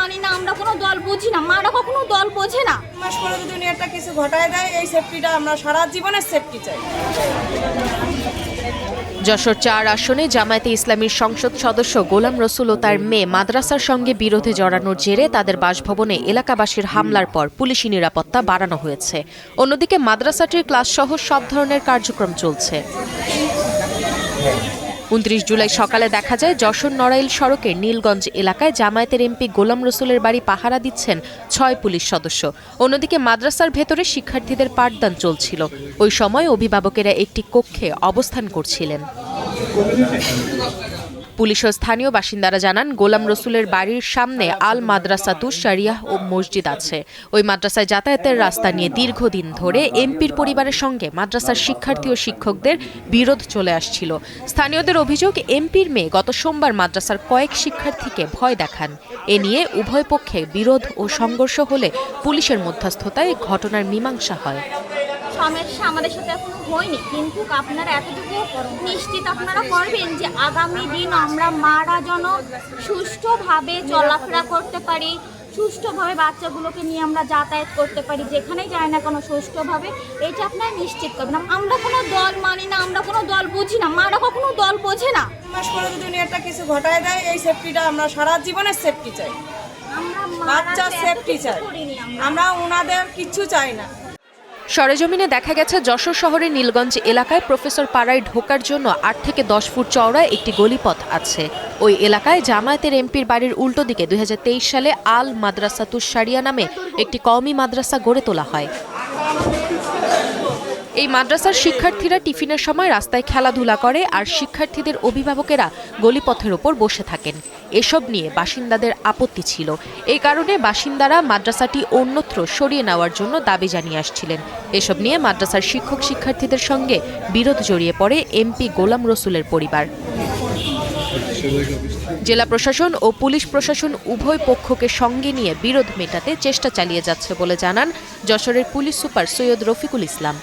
মানি না, আমরা কোনো দল বুঝি না, মারা কখনো দল বোঝে না। মাস পরে যদি উনি একটা কিছু ঘটায় দেয়, এই সেফটিটা আমরা সারা জীবনের সেফটি চাই। যশোর ৪ আসনে জামায়াতে ইসলামীর সংসদ সদস্য গোলাম রসুল ও তার মেয়ে মাদ্রাসার সঙ্গে বিরোধে জড়ানোর জেরে তাদের বাসভবনে এলাকাবাসীর হামলার পর পুলিশি নিরাপত্তা বাড়ানো হয়েছে। অন্যদিকে মাদ্রাসাটির ক্লাসসহ সব ধরনের কার্যক্রম চলছে। ২৯ জুলাই সকালে দেখা যায় যশোর নড়াইল সড়কের নীলগঞ্জ এলাকায় জামায়াতের এমপি গোলাম রসুলের বাড়ি পাহারা দিচ্ছেন ৬ পুলিশ সদস্য। অন্যদিকে মাদ্রাসার ভেতরে শিক্ষার্থীদের পাঠদান চলছিল। ওই সময় অভিভাবকেরা একটি কক্ষে অবস্থান করছিলেন। পুলিশ ও স্থানীয় বাসিন্দারা জানান, গোলাম রসুলের বাড়ির সামনে আল মাদ্রাসাতুশ শারিয়াহ ও মসজিদ আছে। ওই মাদ্রাসায় যাতায়াতের রাস্তা নিয়ে দীর্ঘদিন ধরে এমপির পরিবারের সঙ্গে মাদ্রাসার শিক্ষার্থী ও শিক্ষকদের বিরোধ চলে আসছিল। স্থানীয়দের অভিযোগ, এমপির মেয়ে গত সোমবার মাদ্রাসার কয়েক শিক্ষার্থীকে ভয় দেখান। এ নিয়ে উভয় পক্ষে বিরোধ ও সংঘর্ষ হলে পুলিশের মধ্যস্থতায় ঘটনার মীমাংসা হয়। সমস্যা আমাদের সাথে এখনো হয়নি, কিন্তু আপনারা এতটুকু নিশ্চিত আপনারা করবেন যে আগামী দিন আমরা মারা যেন সুষ্ঠুভাবে চলাফেরা করতে পারি, সুষ্ঠুভাবে বাচ্চাগুলোকে নিয়ে আমরা যাতায়াত করতে পারি, যেখানেই যায় না কোনো সুষ্ঠুভাবে, এটা আপনারা নিশ্চিত করবেন। আমরা কোনো দল মানি না, আমরা কোনো দল বুঝি না, মারা কখনো দল বোঝে না। মাস পরে যদি উনি একটা কিছু ঘটায় দেয়, এই সেফটিটা আমরা সারা জীবনের সেফটি চাই। বাচ্চা সেফটি চাই, আমরা ওনাদের কিচ্ছু চাই না। সরেজমিনে দেখা গেছে, যশোর শহরের নীলগঞ্জ এলাকায় প্রফেসর পাড়ায় ঢোকার জন্য ৮ থেকে ১০ ফুট চওড়া একটি গলিপথ আছে। ওই এলাকায় জামায়াতের এমপির বাড়ির উল্টো দিকে ২০২৩ সালে আল মাদ্রাসাতুশ শারিয়া নামে একটি কওমি মাদ্রাসা গড়ে তোলা হয়। এই মাদ্রাসার শিক্ষার্থীরা টিফিনের সময় রাস্তায় খেলাধুলা করে, আর শিক্ষার্থীদের অভিভাবকেরা গলিপথের ওপর বসে থাকেন। এসব নিয়ে বাসিন্দাদের আপত্তি ছিল। এই কারণে বাসিন্দারা মাদ্রাসাটি অন্যত্র সরিয়ে নেওয়ার জন্য দাবি জানিয়ে আসছিলেন। এসব নিয়ে মাদ্রাসার শিক্ষক শিক্ষার্থীদের সঙ্গে বিরোধ জড়িয়ে পড়ে এমপি গোলাম রসুলের পরিবার। জেলা প্রশাসন ও পুলিশ প্রশাসন উভয় পক্ষকে সঙ্গে নিয়ে বিরোধ মেটাতে চেষ্টা চালিয়ে যাচ্ছে বলে জানান যশোরের পুলিশ সুপার সৈয়দ রফিকুল ইসলাম।